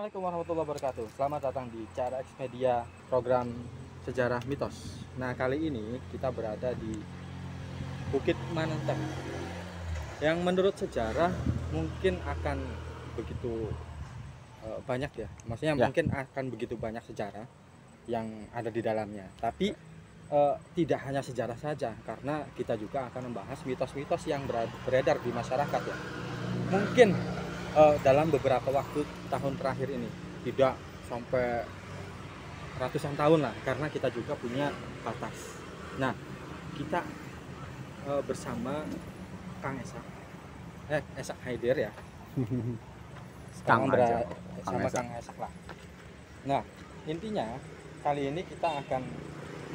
Assalamualaikum warahmatullahi wabarakatuh. Selamat datang di Cara X Media program Sejarah Mitos. Nah, kali ini kita berada di Bukit Manenteng yang menurut sejarah mungkin akan begitu banyak ya. Maksudnya mungkin akan begitu banyak sejarah yang ada di dalamnya. Tapi tidak hanya sejarah saja, karena kita juga akan membahas mitos-mitos yang beredar di masyarakat ya. Mungkin dalam beberapa waktu tahun terakhir ini, tidak sampai ratusan tahun lah, karena kita juga punya batas. Nah, kita bersama Kang Esak Haider ya. Kang sama Kang Esak lah. Nah, intinya kali ini kita akan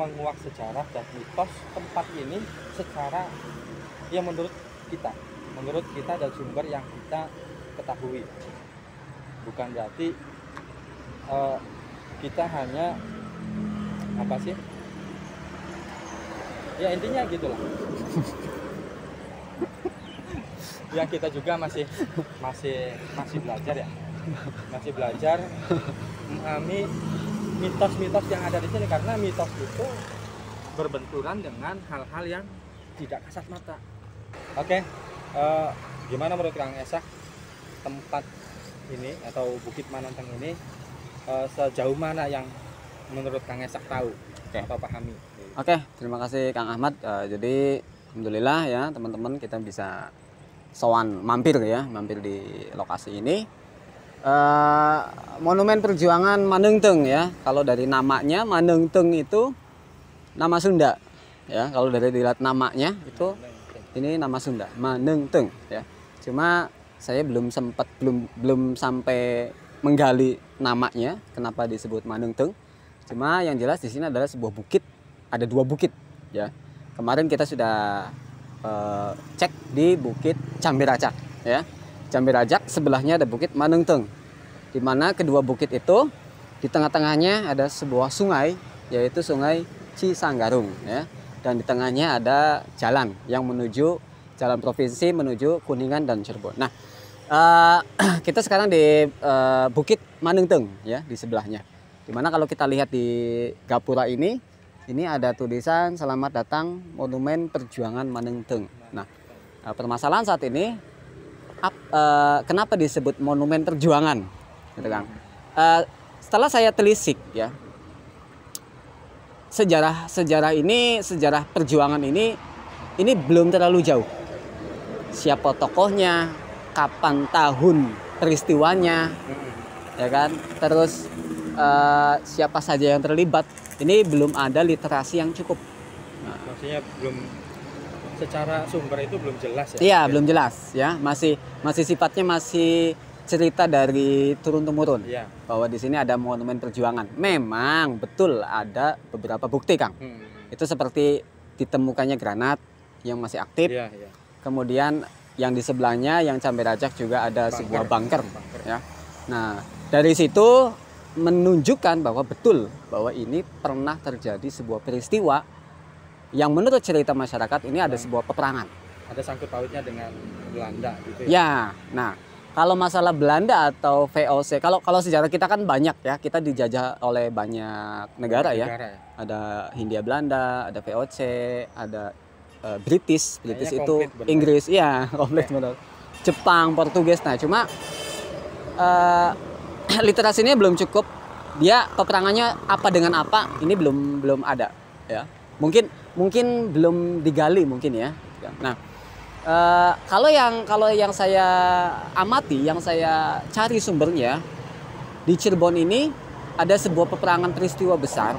menguak sejarah dan mitos tempat ini secara yang menurut kita dan sumber yang kita ketahui. Bukan berarti kita hanya apa sih ya, intinya gitulah. Yang kita juga masih belajar ya, masih belajar memahami mitos-mitos yang ada di sini, karena mitos itu berbenturan dengan hal-hal yang tidak kasat mata. Oke, gimana menurut Kang Esak tempat ini atau Bukit Manenteng ini, sejauh mana yang menurut Kang Esak tahu atau pahami? Oke, terima kasih Kang Ahmad. Jadi alhamdulillah ya teman-teman, kita bisa mampir di lokasi ini. Monumen Perjuangan Manenteng ya. Kalau dari namanya, Manenteng itu nama Sunda ya. Kalau dari dilihat namanya itu ini nama Sunda, Manenteng ya. Cuma saya belum sampai menggali namanya kenapa disebut Manenteng. Cuma yang jelas di sini adalah sebuah bukit, ada dua bukit ya. Kemarin kita sudah cek di Bukit Cambiracak ya. Cambiracak sebelahnya ada Bukit Manenteng, di mana kedua bukit itu di tengah-tengahnya ada sebuah sungai, yaitu Sungai Cisanggarung ya. Dan di tengahnya ada jalan yang menuju jalan provinsi menuju Kuningan dan Cirebon. Nah, kita sekarang di Bukit Manenteng ya, di sebelahnya. Dimana kalau kita lihat di gapura ini ada tulisan "Selamat datang Monumen Perjuangan Manenteng". Nah, permasalahan saat ini kenapa disebut Monumen Perjuangan, gitu Kang? Setelah saya telisik ya, sejarah perjuangan ini belum terlalu jauh. Siapa tokohnya, kapan tahun peristiwanya, ya kan? Terus siapa saja yang terlibat, ini belum ada literasi yang cukup. Nah, maksudnya belum secara sumber itu belum jelas ya? Iya, belum jelas ya. Masih sifatnya masih cerita dari turun temurun. Ya. Bahwa di sini ada Monumen Perjuangan. Memang betul ada beberapa bukti, Kang. Itu seperti ditemukannya granat yang masih aktif. Ya, ya. Kemudian yang di sebelahnya, yang Cambiracak juga ada sebuah bunker. Ya. Nah, dari situ menunjukkan bahwa betul bahwa ini pernah terjadi sebuah peristiwa yang menurut cerita masyarakat ini ada sebuah peperangan. Ada sangkut pautnya dengan Belanda gitu ya? Ya, nah kalau masalah Belanda atau VOC, kalau sejarah kita kan banyak ya, kita dijajah oleh banyak negara ya. Ada Hindia Belanda, ada VOC, ada British itu Inggris, ya komplit betul. Jepang, Portugis. Nah cuma literasinya belum cukup. Dia peperangannya apa dengan apa, ini belum ada ya. Mungkin belum digali mungkin ya. Nah, kalau yang saya amati, yang saya cari sumbernya, di Cirebon ini ada sebuah peperangan peristiwa besar,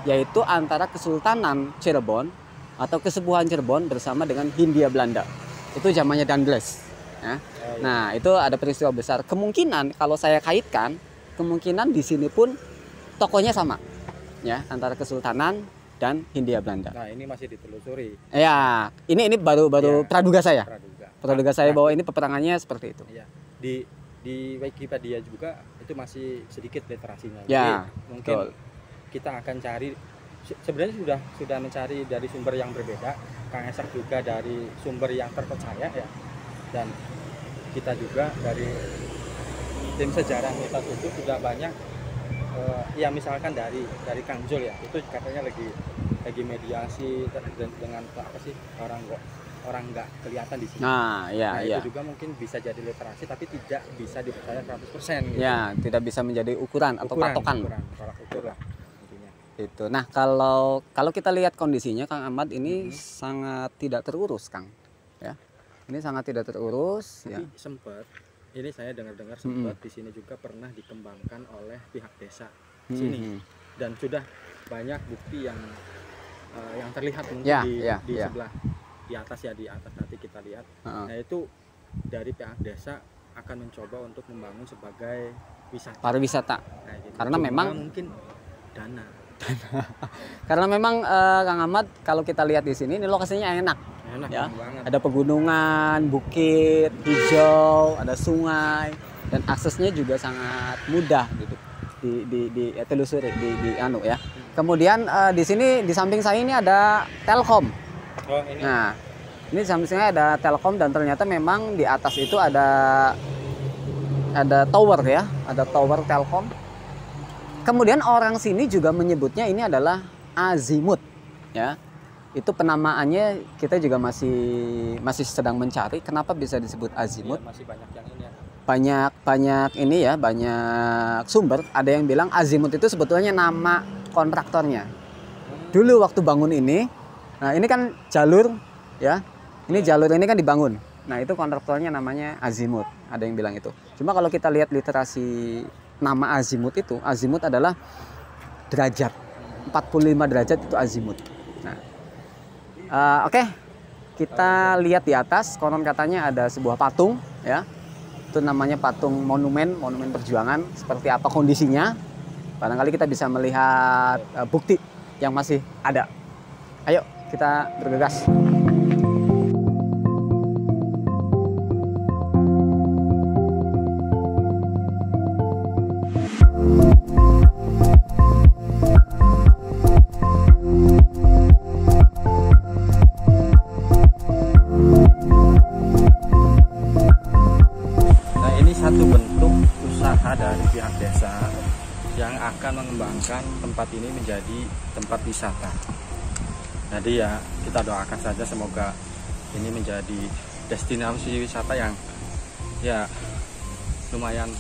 yaitu antara Kesultanan Cirebon atau Kesepuhan Cirebon bersama dengan Hindia Belanda. Itu zamannya Danbles. Ya. Oh, iya. Nah, itu ada peristiwa besar. Kemungkinan kalau saya kaitkan, kemungkinan di sini pun tokohnya sama, ya, antara Kesultanan dan Hindia Belanda. Nah, ini masih ditelusuri. Ya, ini baru Ya, praduga saya. praduga. Saya Nah, bahwa ini peperangannya seperti itu. iya. Di Wikipedia juga itu masih sedikit literasinya. Ya, jadi mungkin betul. kita akan cari, sebenarnya sudah mencari dari sumber yang berbeda. Kang Esak juga dari sumber yang terpercaya ya, dan kita juga dari tim sejarah mitos itu sudah banyak. Ya misalkan dari Kang Jul ya, itu katanya lagi mediasi dengan apa sih, orang nggak kelihatan di sini. Nah, ya, ya. Itu juga mungkin bisa jadi literasi, tapi tidak bisa dipercaya 100% gitu. Ya, tidak bisa menjadi ukuran atau patokan. Tolak ukur lah intinya. Itu. Nah, kalau kita lihat kondisinya Kang Ahmad ini sangat tidak terurus, Kang. Ya. Ini sangat tidak terurus. Tapi Ya. sempat, ini saya dengar-dengar sempat di sini juga pernah dikembangkan oleh pihak desa sini, dan sudah banyak bukti yang terlihat mungkin di sebelah di atas nanti kita lihat. Nah, itu dari pihak desa akan mencoba untuk membangun sebagai wisata. Pariwisata. Nah, gitu. Karena Cuma memang mungkin dana. Karena memang Kang Ahmad, kalau kita lihat di sini ini lokasinya enak ya. Banget. Ada pegunungan, bukit, hijau, ada sungai, dan aksesnya juga sangat mudah gitu. Telusuri anu ya. Kemudian di sini di samping saya ini ada Telkom. Oh, ini. Nah, ini di samping saya ada Telkom, dan ternyata memang di atas itu ada tower ya, ada tower Telkom. Kemudian orang sini juga menyebutnya ini adalah azimut ya. Itu penamaannya kita juga masih sedang mencari kenapa bisa disebut azimut. Iya, masih banyak yang ini ya. Banyak ini ya, banyak sumber. Ada yang bilang azimut itu sebetulnya nama kontraktornya. Dulu waktu bangun ini, nah ini kan jalur ya. Ini jalur ini kan dibangun. Nah, itu kontraktornya namanya azimut. Ada yang bilang itu. Cuma kalau kita lihat literasi nama azimut itu, azimut adalah derajat. 45 derajat itu azimut. Nah, oke. Kita lihat di atas, konon katanya ada sebuah patung ya. Itu namanya patung monumen perjuangan. Seperti apa kondisinya? Barangkali kita bisa melihat bukti yang masih ada. Ayo kita bergegas. Mengembangkan tempat ini menjadi tempat wisata. Jadi ya kita doakan saja semoga ini menjadi destinasi wisata yang ya lumayan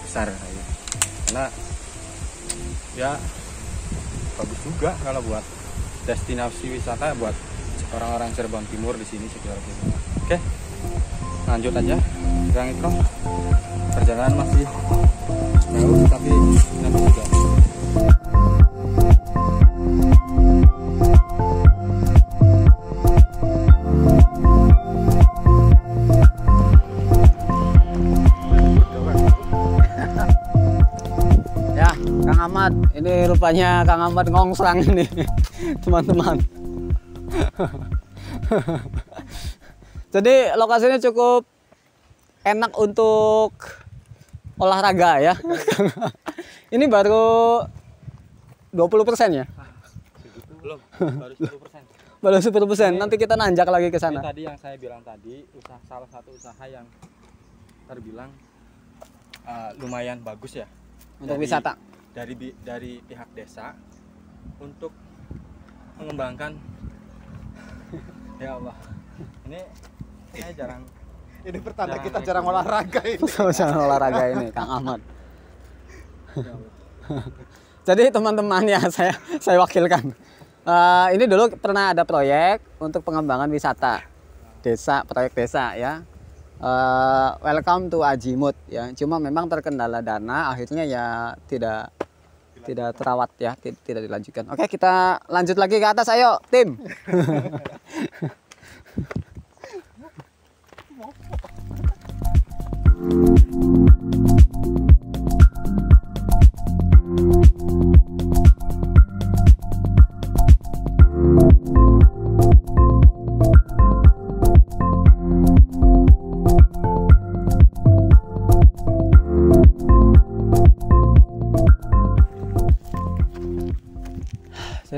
besar ya. Karena ya bagus juga kalau buat destinasi wisata buat orang-orang Cirebon Timur di sini sekitar gitu. Oke, lanjut aja. Kang Iko, perjalanan masih jauh tapi nanti juga. Ya, Kang Ahmad, ini rupanya Kang Ahmad ngongsrang ini, teman-teman. Jadi lokasinya cukup enak untuk olahraga ya. Ini baru 20% ya? Belum, baru 10%. Baru 10%. Nanti kita nanjak lagi ke sana. Tadi yang saya bilang tadi, salah satu usaha yang terbilang lumayan bagus ya. Untuk wisata. Dari pihak desa untuk mengembangkan. Ya Allah. Ini saya jarang. Ini pertanda kita jarang olahraga ini. Jarang olahraga ini, Kang Ahmad. Jadi teman-teman ya, saya wakilkan. Ini dulu pernah ada proyek untuk pengembangan wisata desa, proyek desa ya. Welcome to Azimut ya. Cuma memang terkendala dana, akhirnya ya tidak terawat ya, tidak dilanjutkan. Oke, kita lanjut lagi ke atas, ayo tim.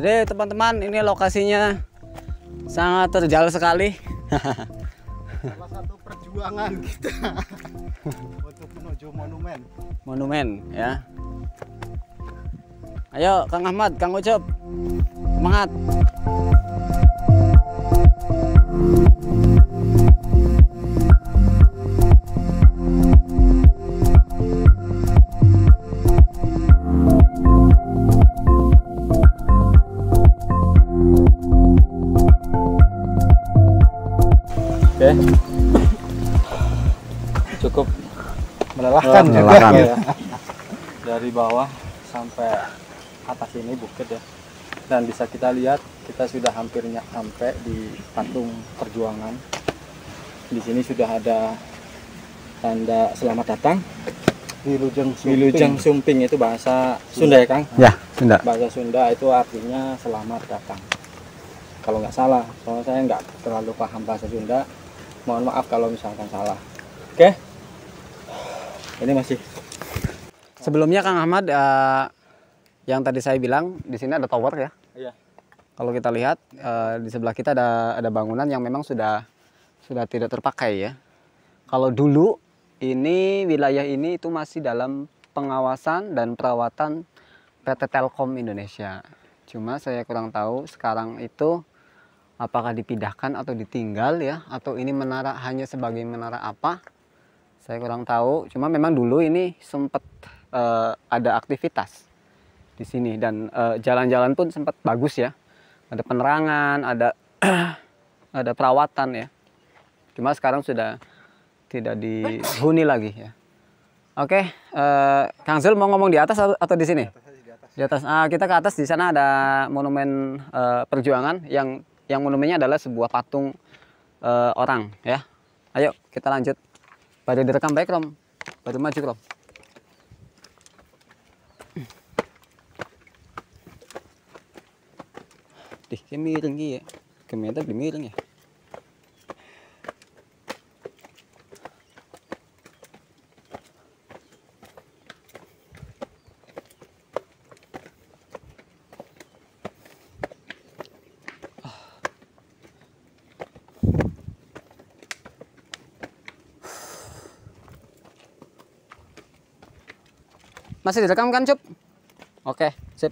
Jadi teman-teman, ini lokasinya sangat terjal sekali. Salah satu perjuangan kita untuk menuju monumen. Monumen ya. Ayo Kang Ahmad, Kang Ucup, semangat. Oke. Cukup Melelahkan juga Melelahkan. ya. dari bawah sampai atas ini bukit ya. Dan bisa kita lihat kita sudah hampir sampai di patung perjuangan. Di sini sudah ada tanda selamat datang. Wilujeng Wilujeng Sumping itu bahasa Sunda ya Kang? Ya, Sunda. Bahasa Sunda itu artinya selamat datang. Kalau nggak salah, soalnya saya nggak terlalu paham bahasa Sunda. Mohon maaf kalau misalkan salah. Oke, ini masih Sebelumnya Kang Ahmad, yang tadi saya bilang di sini ada tower ya. Iya. Kalau kita lihat di sebelah kita ada bangunan yang memang sudah tidak terpakai ya. Kalau dulu ini wilayah ini itu masih dalam pengawasan dan perawatan PT Telkom Indonesia. Cuma saya kurang tahu sekarang itu apakah dipindahkan atau ditinggal ya, atau ini menara hanya sebagai menara apa? Saya kurang tahu. Cuma memang dulu ini sempat ada aktivitas di sini dan jalan-jalan pun sempat bagus ya. Ada penerangan, ada ada perawatan ya. Cuma sekarang sudah tidak dihuni lagi ya. Oke, Kang Zul mau ngomong di atas atau di sini? Di atas. Kita ke atas, di sana ada monumen perjuangan yang monumennya adalah sebuah patung orang ya. Ayo kita lanjut. Baru direkam baik Rom. Baru maju Rom. Dih, kayak miring ya. Kemeter di miring ya. Masih direkam kan, Cup? Oke, sip.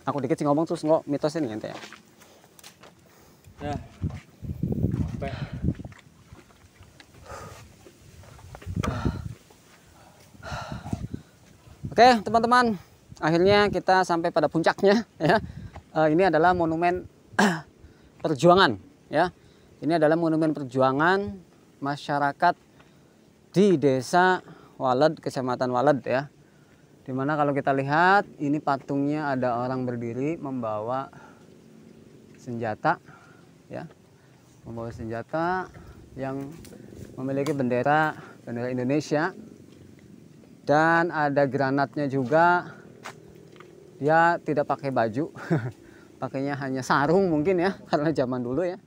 Aku dikit sih ngomong terus nggak mitos ini ente ya. ya. Sampai Oke, teman-teman. Akhirnya kita sampai pada puncaknya ya. Ini adalah monumen perjuangan ya. Ini adalah monumen perjuangan masyarakat di Desa Waled, Kecamatan Waled ya. Dimana kalau kita lihat ini patungnya ada orang berdiri membawa senjata ya. Membawa senjata yang memiliki bendera Indonesia. Dan ada granatnya juga. Dia tidak pakai baju. Pakainya hanya sarung mungkin ya, karena zaman dulu ya.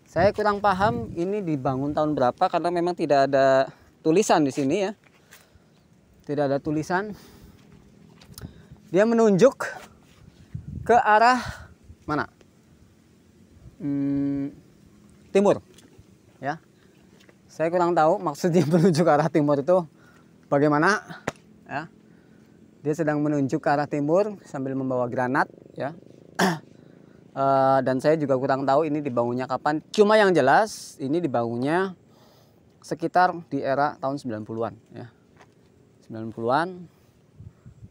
Saya kurang paham ini dibangun tahun berapa karena memang tidak ada tulisan di sini ya. Tidak ada tulisan. Dia menunjuk ke arah mana? Timur. Ya. Saya kurang tahu maksudnya menunjuk ke arah timur itu bagaimana? Ya. Dia sedang menunjuk ke arah timur sambil membawa granat ya. Dan saya juga kurang tahu ini dibangunnya kapan. Cuma yang jelas ini dibangunnya sekitar di era tahun 90-an ya. 90-an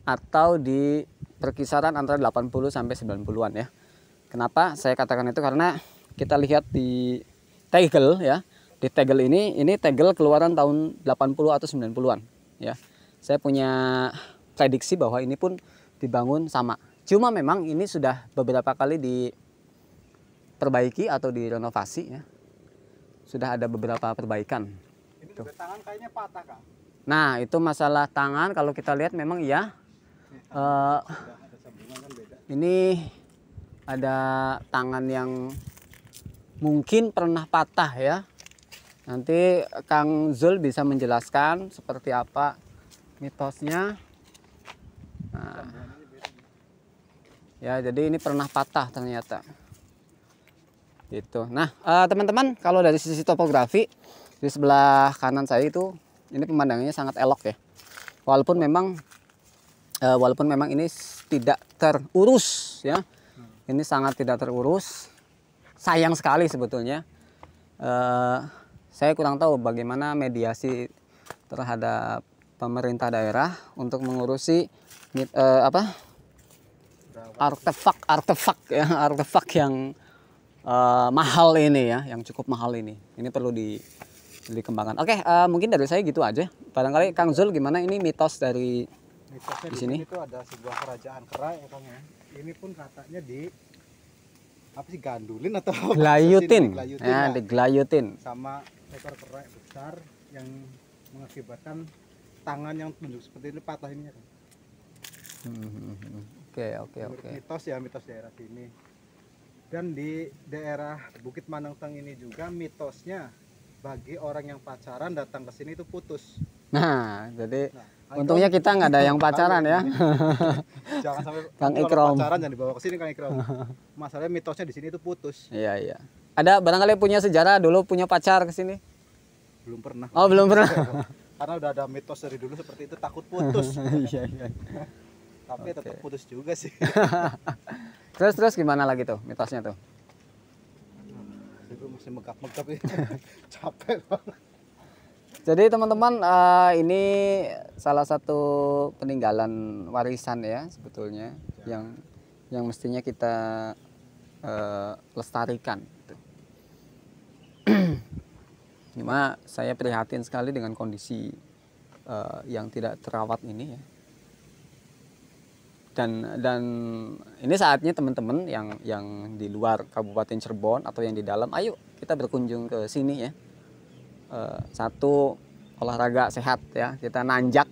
atau di perkisaran antara 80 sampai 90-an ya. Kenapa saya katakan itu? Karena kita lihat di tegel ya. Di tegel ini tegel keluaran tahun 80 atau 90-an ya. Saya punya prediksi bahwa ini pun dibangun sama. Cuma memang ini sudah beberapa kali diperbaiki atau direnovasi ya. Sudah ada beberapa perbaikan. Ini juga tangan kayaknya patah, Kak. Nah, itu masalah tangan kalau kita lihat memang iya. Ada sambungan kan beda. Ini ada tangan yang mungkin pernah patah ya. Nanti Kang Zul bisa menjelaskan seperti apa mitosnya. Nah, ya jadi ini pernah patah ternyata. Gitu. Nah, teman-teman, kalau dari sisi topografi di sebelah kanan saya itu ini pemandangannya sangat elok ya. Walaupun memang ini tidak terurus ya. Ini sangat tidak terurus. Sayang sekali sebetulnya. Saya kurang tahu bagaimana mediasi terhadap pemerintah daerah untuk mengurusi artefak ya, artefak yang mahal ini ya, yang cukup mahal ini. Ini perlu dikembangkan. Oke, mungkin dari saya gitu aja. Barangkali Kang Zul gimana ini mitos dari Mitosnya di sini? itu ada sebuah kerajaan kera ya Kang ya. Ini pun katanya di apa sih, gandulin atau apa? Gelayutin. Digelayutin Ya, digelayutin. sama ekor kera besar yang mengakibatkan tangan yang menunjuk seperti ini patah ini ya Kang. Oke. Mitos ya, mitos daerah sini. Dan di daerah Bukit Manengteng ini juga mitosnya bagi orang yang pacaran datang ke sini itu putus. Nah, jadi Nah, untungnya kita nggak ada yang pacaran ya. Jangan sampai Kang kalau Ikrom. pacaran jangan dibawa ke sini Kang Ikrom. Masalahnya mitosnya di sini itu putus. Iya. Ada barangkali punya sejarah dulu punya pacar ke sini? Belum pernah. Oh, belum pernah. Karena udah ada mitos dari dulu seperti itu, takut putus. Iya. Tapi tetap putus juga sih. Terus gimana lagi tuh mitosnya tuh? Itu masih megap-megap ya. Capek banget. Jadi teman-teman, ini salah satu peninggalan warisan ya sebetulnya yang mestinya kita lestarikan. Cuma saya prihatin sekali dengan kondisi yang tidak terawat ini ya. Dan ini saatnya teman-teman yang di luar Kabupaten Cirebon atau yang di dalam, ayo kita berkunjung ke sini ya. Satu, olahraga sehat ya, kita nanjak,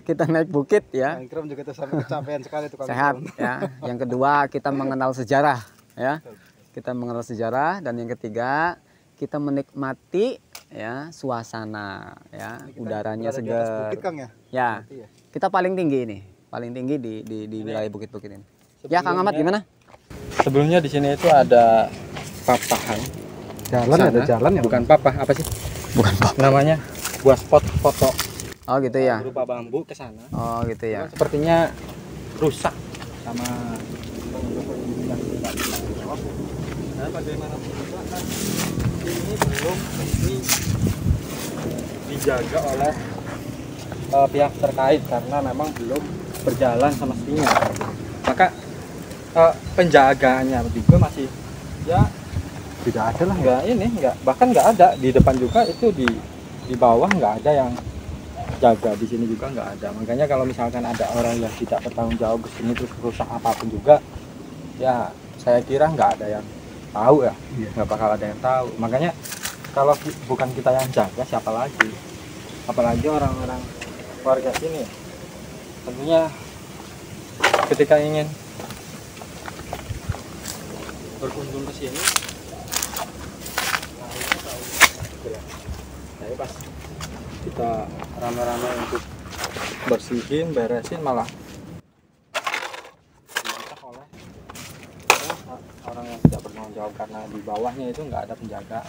kita naik bukit ya, Kang Ikrom juga tuh sampai kecapean sekali tuh Kang sehat Ikrom. ya. Yang kedua, kita mengenal sejarah ya, kita mengenal sejarah. Dan yang ketiga, kita menikmati ya suasana ya, Ini kita udaranya berada di atas segar bukit Kang ya. ya. Berarti ya. Kita paling tinggi ini, paling tinggi di wilayah bukit-bukit ini. Ya Kang Ahmad gimana? Sebelumnya di sini itu ada papahan. Jalan Sana, ada jalan ya. bukan papah, apa sih? Bukan Pak. Namanya buat spot foto Oh gitu ya. berupa bambu ke sana. Oh gitu ya. Cuman sepertinya rusak sama nah, bagaimanapun juga kan ini belum mesti dijaga oleh pihak terkait karena memang belum berjalan semestinya. Maka penjagaannya juga masih ya Tidak ada lah ya. bahkan nggak ada di depan juga, itu di bawah nggak ada yang jaga, di sini juga nggak ada. Makanya kalau misalkan ada orang yang tidak bertanggung jawab ke sini terus rusak apapun juga, ya saya kira nggak ada yang tahu ya, nggak bakal ada yang tahu. Makanya kalau bukan kita yang jaga, siapa lagi? Apalagi orang-orang warga sini. Tentunya ketika ingin berkunjung ke sini, nah, pas kita rame-rame untuk bersihin, beresin, malah dirusak oleh orang yang tidak bertanggung jawab karena di bawahnya itu nggak ada penjagaan.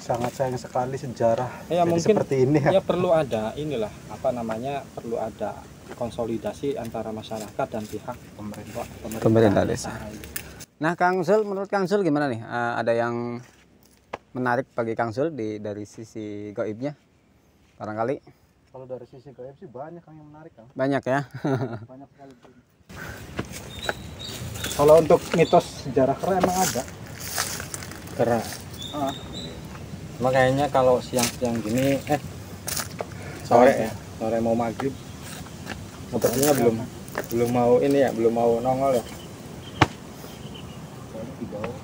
Sangat sayang sekali sejarah Ya jadi mungkin seperti ini ya. ya perlu ada inilah perlu ada konsolidasi antara masyarakat dan pihak Pemerintah desa. Nah Kang Zul, menurut Kang Zul gimana nih? Ada yang menarik bagi Kang Zul dari sisi gaibnya? Barangkali Kalau dari sisi gaib sih banyak Kang yang menarik Kang. banyak ya. Banyak sekali. Kalau untuk mitos sejarah kera emang ada. Kera. Makanya kalau siang-siang gini sore mau maghrib sepertinya belum mau ini ya, belum mau nongol ya. Di bawah.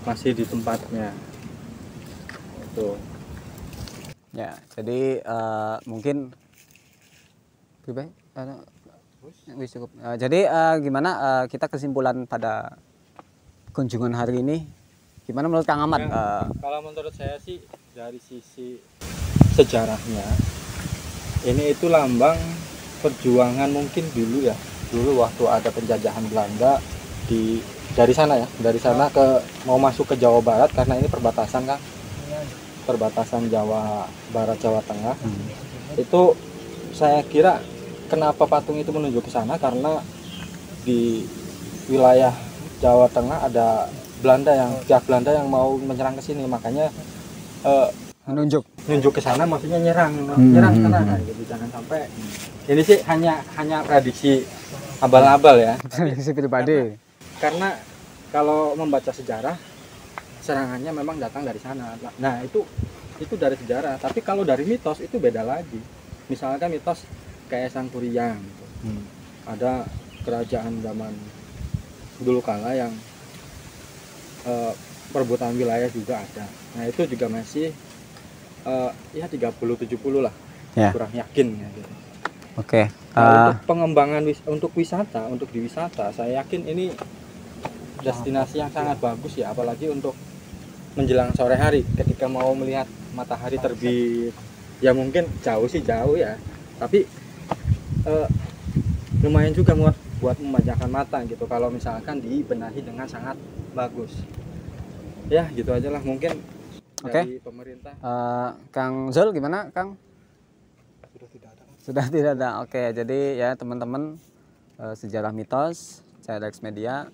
Masih di tempatnya. Itu. Ya, jadi mungkin wis cukup. Jadi gimana kita kesimpulan pada kunjungan hari ini Gimana menurut Kang Ahmad? Ya, kalau menurut saya sih dari sisi sejarahnya ini itu lambang perjuangan mungkin dulu ya. Dulu waktu ada penjajahan Belanda dari sana ya, dari sana ke mau masuk ke Jawa Barat karena ini perbatasan kan. Perbatasan Jawa Barat Jawa Tengah. Itu saya kira kenapa patung itu menuju ke sana karena di wilayah Jawa Tengah ada pihak Belanda yang mau menyerang ke sini, makanya Menunjuk. nunjuk ke sana maksudnya nyerang ke sana kan, gitu. Jangan sampai ini sih hanya prediksi abal-abal ya. Si pribadi. Karena kalau membaca sejarah serangannya memang datang dari sana. Nah, itu dari sejarah. Tapi kalau dari mitos itu beda lagi. Misalkan mitos kayak Sang Kuryang gitu. Ada kerajaan zaman dulu kala yang perebutan wilayah juga ada. Nah, itu juga masih ya 30-70 lah. Ya. Kurang yakin ya gitu. Oke. Nah, untuk pengembangan untuk wisata, untuk di wisata, saya yakin ini destinasi yang sangat bagus ya, apalagi untuk menjelang sore hari ketika mau melihat matahari terbit. Ya mungkin jauh ya, tapi lumayan juga buat memanjakan mata gitu kalau misalkan dibenahi dengan sangat bagus. Ya gitu aja lah mungkin dari pemerintah. Kang Zul gimana Kang? Sudah tidak ada. Sudah tidak ada. Oke, jadi ya teman-teman, sejarah mitos CRX Media,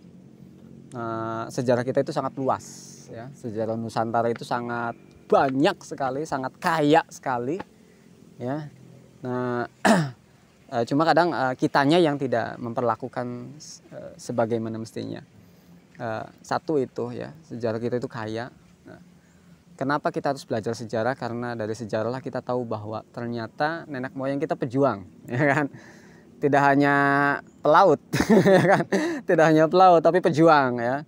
sejarah kita itu sangat luas ya. Sejarah Nusantara itu sangat banyak sekali, sangat kaya sekali ya. Nah, cuma kadang kitanya yang tidak memperlakukan sebagaimana mestinya. Satu itu ya, sejarah kita itu kaya. Nah, kenapa kita harus belajar sejarah? Karena dari sejarah lah kita tahu bahwa ternyata nenek moyang kita pejuang, ya kan? Tidak hanya pelaut, ya kan? Tidak hanya pelaut, tapi pejuang ya.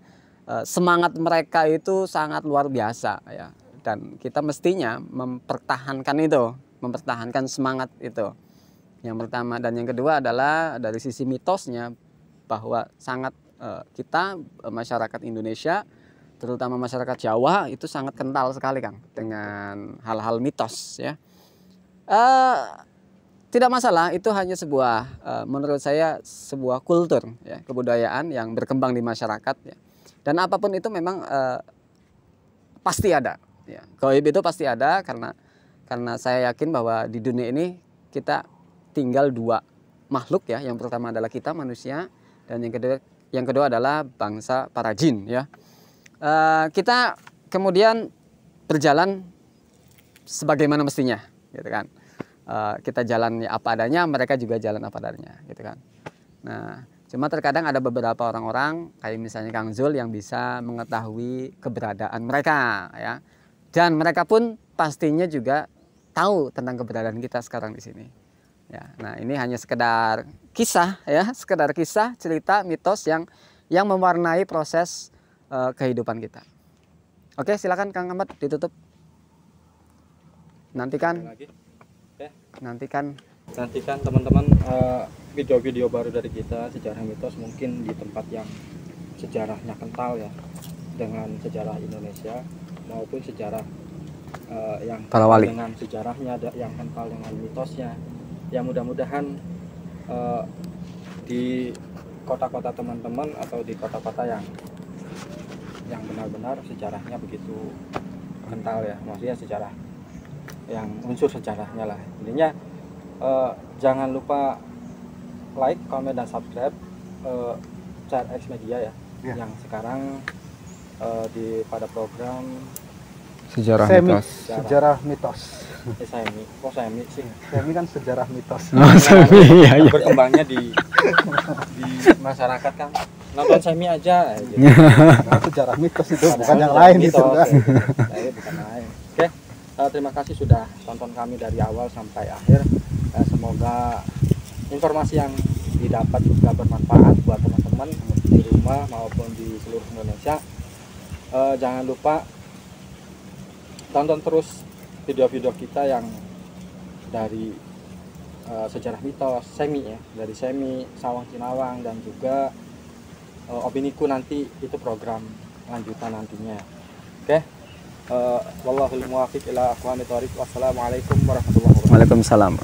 Semangat mereka itu sangat luar biasa ya. Dan kita mestinya mempertahankan itu, mempertahankan semangat itu. Yang pertama, dan yang kedua adalah dari sisi mitosnya bahwa sangat kita masyarakat Indonesia, terutama masyarakat Jawa itu sangat kental sekali Kang dengan hal-hal mitos ya. Tidak masalah, itu hanya sebuah menurut saya sebuah kultur ya, kebudayaan yang berkembang di masyarakat ya. Dan apapun itu memang pasti ada ya. Gaib itu pasti ada karena saya yakin bahwa di dunia ini kita tinggal dua makhluk ya. Yang pertama adalah kita manusia, dan yang kedua adalah bangsa para jin ya. Kita kemudian berjalan sebagaimana mestinya gitu kan. Kita jalan apa adanya, mereka juga jalan apa adanya gitu kan. Nah, cuma terkadang ada beberapa orang-orang kayak misalnya Kang Zul yang bisa mengetahui keberadaan mereka ya. Dan mereka pun pastinya juga tahu tentang keberadaan kita sekarang di sini. Ya, nah ini hanya sekedar kisah ya, sekedar kisah, cerita, mitos yang mewarnai proses kehidupan kita. Oke, silakan Kang Ahmad ditutup. Nantikan teman-teman video-video baru dari kita sejarah mitos, mungkin di tempat yang sejarahnya kental ya dengan sejarah Indonesia, maupun sejarah yang para wali dengan sejarahnya, yang kental dengan mitosnya. Ya mudah-mudahan di kota-kota teman-teman atau di kota-kota yang benar-benar sejarahnya begitu kental ya, maksudnya sejarah yang unsur sejarahnya lah. Intinya jangan lupa like, comment, dan subscribe CRX Media ya, yang sekarang pada program sejarah mitos. Sejarah mitos. Semi sih. Semi kan sejarah mitos. Iya. Berkembangnya di masyarakat kan. Nonton semi aja gitu. Sejarah mitos itu bukan yang lain mitos, itu kan. Bukan lain. Oke. Terima kasih sudah tonton kami dari awal sampai akhir. Semoga informasi yang didapat juga bermanfaat buat teman-teman di rumah maupun di seluruh Indonesia. Jangan lupa tonton terus video-video kita yang dari sejarah mitos, semi ya, dari semi, Sawang Cinawang, dan juga Opiniku nanti itu program lanjutan nantinya. Oke. Wallahul muwaffiq ila aqwamit thoriq. Wassalamualaikum warahmatullahi wabarakatuh. Waalaikumsalam.